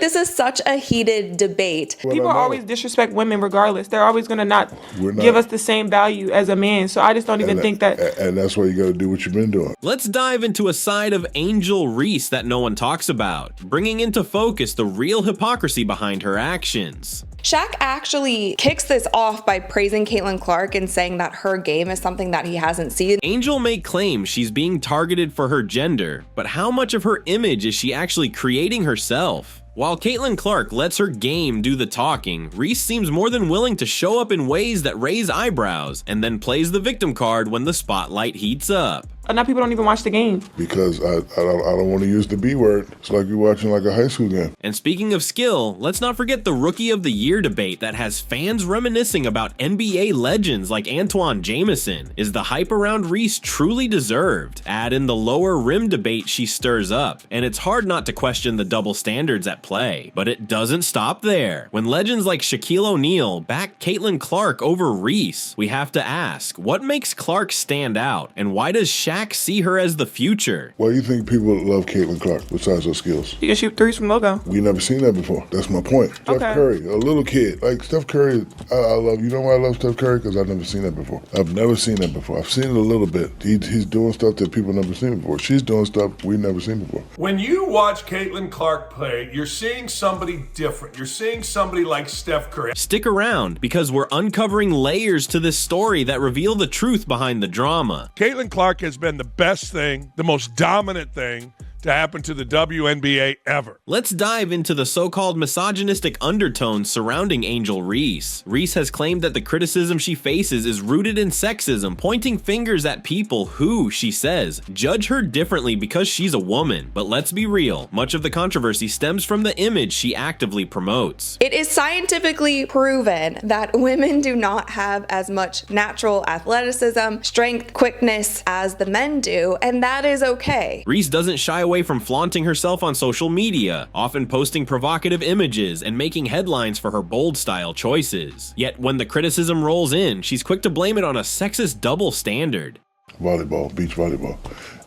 this is such a heated debate. People always disrespect women regardless. They're always going to not give us the same value as a man. So I just don't even think that. And that's why you got to do what you've been doing. Let's dive into a side of Angel Reese that no one talks about, bringing into focus the real hypocrisy behind her actions. Shaq actually kicks this off by praising Caitlin Clark and saying that her game is something that he hasn't seen. Angel may claim she's being targeted for her gender, but how much of her image is she actually creating herself? While Caitlin Clark lets her game do the talking, Reese seems more than willing to show up in ways that raise eyebrows and then plays the victim card when the spotlight heats up. Now people don't even watch the game. Because I don't want to use the B word. It's like you're watching like a high school game. And speaking of skill, let's not forget the Rookie of the Year debate that has fans reminiscing about NBA legends like Antoine Jameson. Is the hype around Reese truly deserved? Add in the lower rim debate she stirs up, and it's hard not to question the double standards at play. But it doesn't stop there. When legends like Shaquille O'Neal back Caitlin Clark over Reese, we have to ask, what makes Clark stand out, and why does Shaq see her as the future? Why do you think people love Caitlin Clark besides her skills? She can shoot threes from logo. We never seen that before. That's my point. Steph Curry, a little kid. Like Steph Curry, I love, you know why I love Steph Curry? Because I've never seen that before. I've never seen that before. I've seen it a little bit. He's doing stuff that people never seen before. She's doing stuff we've never seen before. When you watch Caitlin Clark play, you're seeing somebody different. You're seeing somebody like Steph Curry. Stick around, because we're uncovering layers to this story that reveal the truth behind the drama. Caitlin Clark has been the best thing, the most dominant thing to happen to the WNBA ever. Let's dive into the so-called misogynistic undertones surrounding Angel Reese. Reese has claimed that the criticism she faces is rooted in sexism, pointing fingers at people who, she says, judge her differently because she's a woman. But let's be real, much of the controversy stems from the image she actively promotes. It is scientifically proven that women do not have as much natural athleticism, strength, quickness as the men do, and that is okay. Reese doesn't shy away from flaunting herself on social media, often posting provocative images and making headlines for her bold style choices. Yet when the criticism rolls in, she's quick to blame it on a sexist double standard. Volleyball, beach volleyball.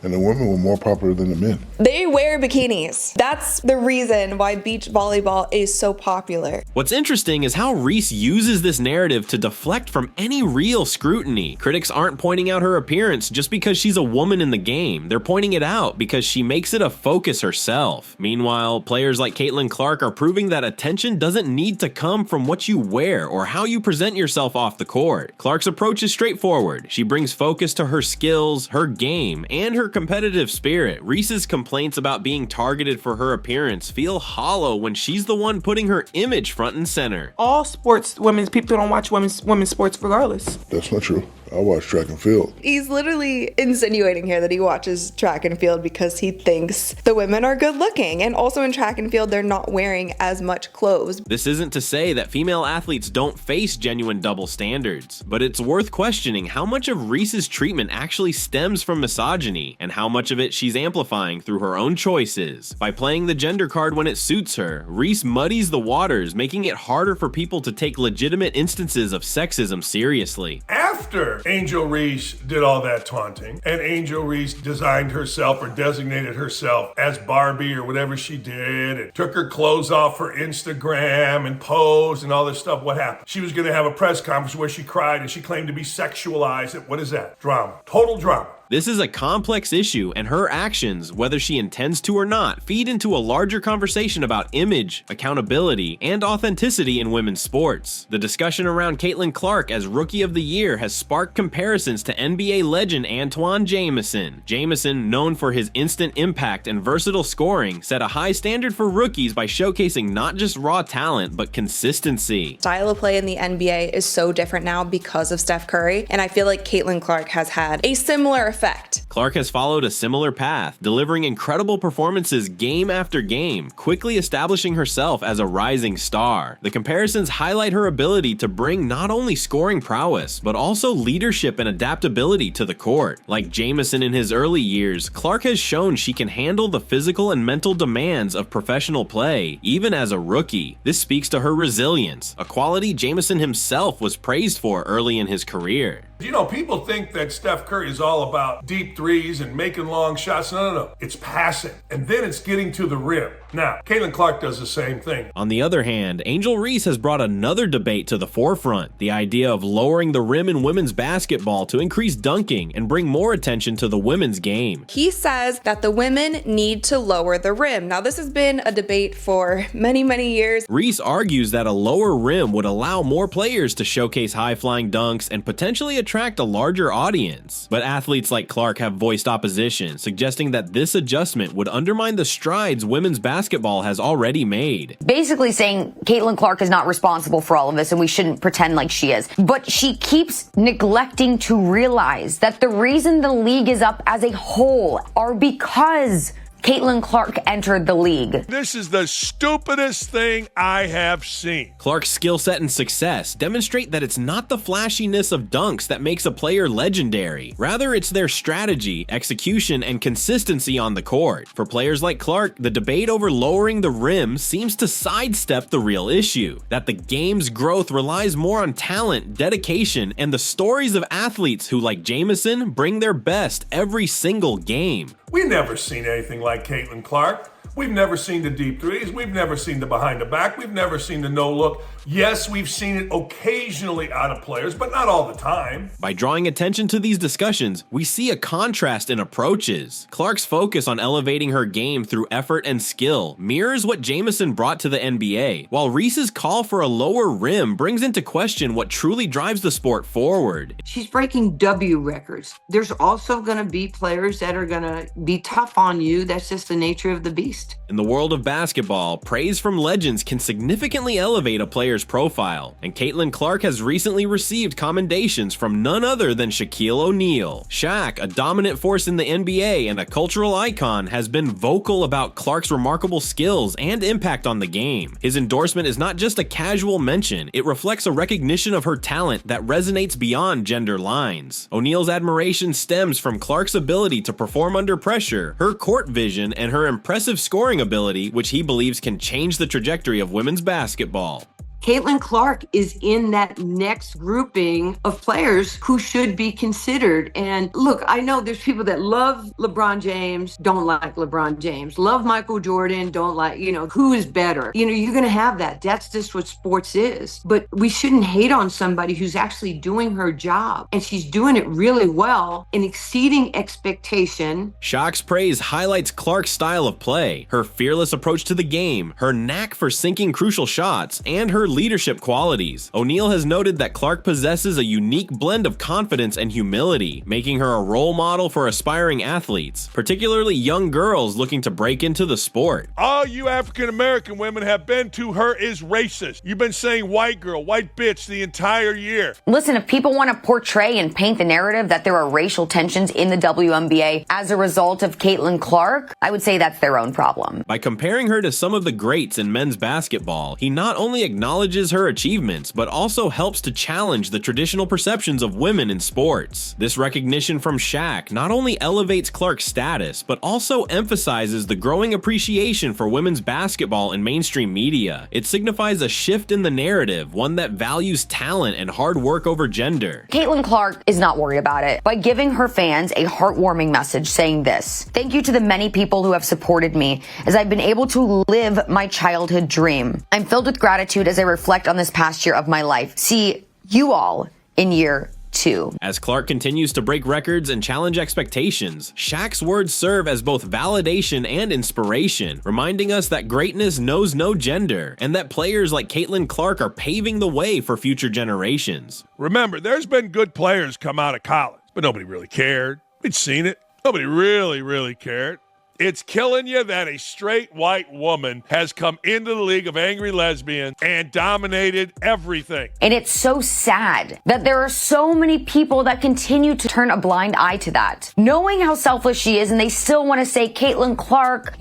And the women were more popular than the men. They wear bikinis. That's the reason why beach volleyball is so popular. What's interesting is how Reese uses this narrative to deflect from any real scrutiny. Critics aren't pointing out her appearance just because she's a woman in the game. They're pointing it out because she makes it a focus herself. Meanwhile, players like Caitlin Clark are proving that attention doesn't need to come from what you wear or how you present yourself off the court. Clark's approach is straightforward. She brings focus to her skills, her game, and her competitive spirit. Reese's complaints about being targeted for her appearance feel hollow when she's the one putting her image front and center. All sports, people don't watch women's sports regardless. That's not true. I watch track and field. He's literally insinuating here that he watches track and field because he thinks the women are good looking. And also in track and field, they're not wearing as much clothes. This isn't to say that female athletes don't face genuine double standards, but it's worth questioning how much of Reese's treatment actually stems from misogyny and how much of it she's amplifying through her own choices. By playing the gender card when it suits her, Reese muddies the waters, making it harder for people to take legitimate instances of sexism seriously. After Angel Reese did all that taunting, and Angel Reese designed herself or designated herself as Barbie or whatever she did, and took her clothes off for Instagram and posed and all this stuff, what happened? She was going to have a press conference where she cried and she claimed to be sexualized. What is that? Drama. Total drama. This is a complex issue, and her actions, whether she intends to or not, feed into a larger conversation about image, accountability, and authenticity in women's sports. The discussion around Caitlin Clark as Rookie of the Year has sparked comparisons to NBA legend Antoine Jameson. Jameson, known for his instant impact and versatile scoring, set a high standard for rookies by showcasing not just raw talent, but consistency. Style of play in the NBA is so different now because of Steph Curry, and I feel like Caitlin Clark has had a similar effect. Clark has followed a similar path, delivering incredible performances game after game, quickly establishing herself as a rising star. The comparisons highlight her ability to bring not only scoring prowess, but also leadership and adaptability to the court. Like Jameson in his early years, Clark has shown she can handle the physical and mental demands of professional play, even as a rookie. This speaks to her resilience, a quality Jameson himself was praised for early in his career. You know, people think that Steph Curry is all about deep threes and making long shots. No. It's passing. And then it's getting to the rim. Now, Caitlin Clark does the same thing. On the other hand, Angel Reese has brought another debate to the forefront, the idea of lowering the rim in women's basketball to increase dunking and bring more attention to the women's game. He says that the women need to lower the rim. Now, this has been a debate for many, many years. Reese argues that a lower rim would allow more players to showcase high-flying dunks and potentially attract a larger audience. But athletes like Clark have voiced opposition, suggesting that this adjustment would undermine the strides women's basketball has already made. Basically saying Caitlin Clark is not responsible for all of this and we shouldn't pretend like she is. But she keeps neglecting to realize that the reason the league is up as a whole are because Caitlin Clark entered the league. This is the stupidest thing I have seen. Clark's skill set and success demonstrate that it's not the flashiness of dunks that makes a player legendary. Rather, it's their strategy, execution, and consistency on the court. For players like Clark, the debate over lowering the rim seems to sidestep the real issue, that the game's growth relies more on talent, dedication, and the stories of athletes who, like Jamison, bring their best every single game. We've never seen anything like Caitlin Clark. We've never seen the deep threes. We've never seen the behind the back. We've never seen the no look. Yes, we've seen it occasionally out of players, but not all the time. By drawing attention to these discussions, we see a contrast in approaches. Clark's focus on elevating her game through effort and skill mirrors what Jamison brought to the NBA, while Reese's call for a lower rim brings into question what truly drives the sport forward. She's breaking W records. There's also going to be players that are going to be tough on you. That's just the nature of the beast. In the world of basketball, praise from legends can significantly elevate a player's profile, and Caitlin Clark has recently received commendations from none other than Shaquille O'Neal. Shaq, a dominant force in the NBA and a cultural icon, has been vocal about Clark's remarkable skills and impact on the game. His endorsement is not just a casual mention, it reflects a recognition of her talent that resonates beyond gender lines. O'Neal's admiration stems from Clark's ability to perform under pressure, her court vision, and her impressive scoring ability, which he believes can change the trajectory of women's basketball. Caitlin Clark is in that next grouping of players who should be considered. And look, I know there's people that love LeBron James, don't like LeBron James, love Michael Jordan, don't like, who is better? You're going to have that. That's just what sports is. But we shouldn't hate on somebody who's actually doing her job. And she's doing it really well and exceeding expectation. Shaq's praise highlights Clark's style of play, her fearless approach to the game, her knack for sinking crucial shots, and her leadership qualities. O'Neal has noted that Clark possesses a unique blend of confidence and humility, making her a role model for aspiring athletes, particularly young girls looking to break into the sport. All you African American women have been to her is racist. You've been saying white girl, white bitch the entire year. Listen, if people want to portray and paint the narrative that there are racial tensions in the WNBA as a result of Caitlin Clark, I would say that's their own problem. By comparing her to some of the greats in men's basketball, he not only acknowledges her achievements, but also helps to challenge the traditional perceptions of women in sports. This recognition from Shaq not only elevates Clark's status, but also emphasizes the growing appreciation for women's basketball in mainstream media. It signifies a shift in the narrative, one that values talent and hard work over gender. Caitlin Clark is not worried about it by giving her fans a heartwarming message saying this: "Thank you to the many people who have supported me as I've been able to live my childhood dream. I'm filled with gratitude as I reflect on this past year of my life. See you all in year 2. As Clark continues to break records and challenge expectations, Shaq's words serve as both validation and inspiration, reminding us that greatness knows no gender and that players like Caitlin Clark are paving the way for future generations. Remember, there's been good players come out of college, but nobody really cared. We'd seen it. Nobody really cared. It's killing you that a straight white woman has come into the League of Angry Lesbians and dominated everything. And it's so sad that there are so many people that continue to turn a blind eye to that. Knowing how selfless she is, and they still want to say, Caitlin Clark,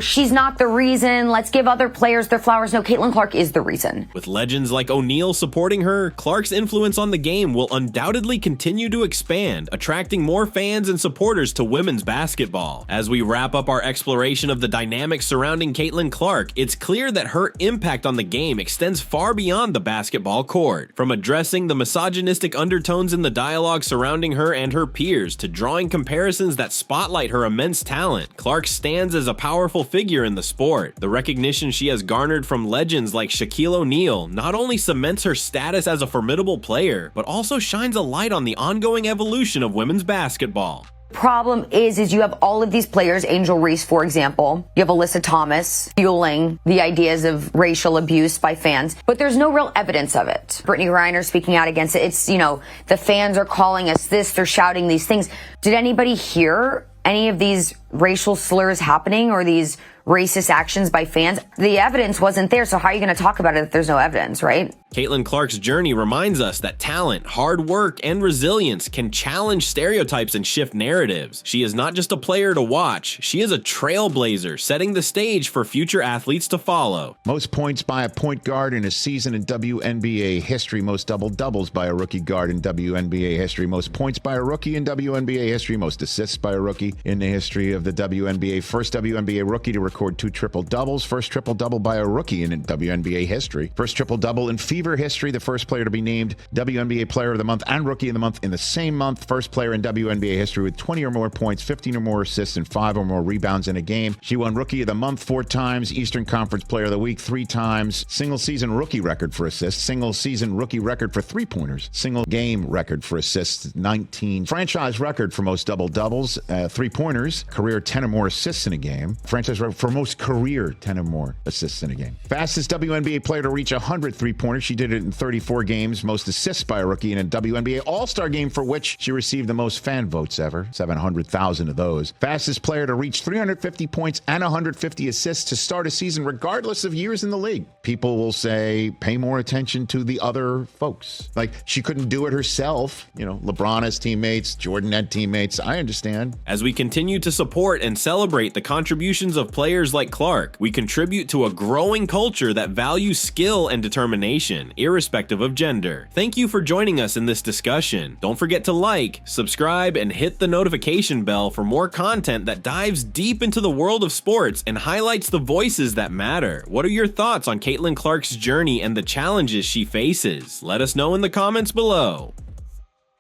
she's not the reason. Let's give other players their flowers. No, Caitlin Clark is the reason. With legends like O'Neal supporting her, Clark's influence on the game will undoubtedly continue to expand, attracting more fans and supporters to women's basketball. As we wrap up up our exploration of the dynamics surrounding Caitlin Clark, it's clear that her impact on the game extends far beyond the basketball court. From addressing the misogynistic undertones in the dialogue surrounding her and her peers to drawing comparisons that spotlight her immense talent, Clark stands as a powerful figure in the sport. The recognition she has garnered from legends like Shaquille O'Neal not only cements her status as a formidable player, but also shines a light on the ongoing evolution of women's basketball. Problem is you have all of these players, Angel Reese, for example. You have Alyssa Thomas fueling the ideas of racial abuse by fans, but there's no real evidence of it. Brittany Griner speaking out against it. It's, the fans are calling us this, they're shouting these things. Did anybody hear any of these racial slurs happening or these racist actions by fans? The evidence wasn't there, so how are you going to talk about it if there's no evidence, right? Caitlin Clark's journey reminds us that talent, hard work, and resilience can challenge stereotypes and shift narratives. She is not just a player to watch, she is a trailblazer, setting the stage for future athletes to follow. Most points by a point guard in a season in WNBA history. Most double-doubles by a rookie guard in WNBA history. Most points by a rookie in WNBA history. Most assists by a rookie in the history of the WNBA. First WNBA rookie to record 2 triple-doubles. First triple-double by a rookie in WNBA history. First triple-double in Fever history. The first player to be named WNBA Player of the Month and Rookie of the Month in the same month. First player in WNBA history with 20 or more points, 15 or more assists, and 5 or more rebounds in a game. She won Rookie of the Month 4 times, Eastern Conference Player of the Week 3 times, single-season rookie record for assists, single-season rookie record for three-pointers, single-game record for assists 19, franchise record for most double-doubles, three-pointers, career 10 or more assists in a game, franchise record for most career 10 or more assists in a game. Fastest WNBA player to reach 100 three-pointers. She did it in 34 games, most assists by a rookie in a WNBA All-Star game, for which she received the most fan votes ever, 700,000 of those. Fastest player to reach 350 points and 150 assists to start a season, regardless of years in the league. People will say, pay more attention to the other folks. Like, she couldn't do it herself. LeBron has teammates, Jordan had teammates. I understand. As we continue to support and celebrate the contributions of players like Clark, we contribute to a growing culture that values skill and determination, irrespective of gender. Thank you for joining us in this discussion. Don't forget to like, subscribe, and hit the notification bell for more content that dives deep into the world of sports and highlights the voices that matter. What are your thoughts on Caitlin Clark's journey and the challenges she faces? Let us know in the comments below.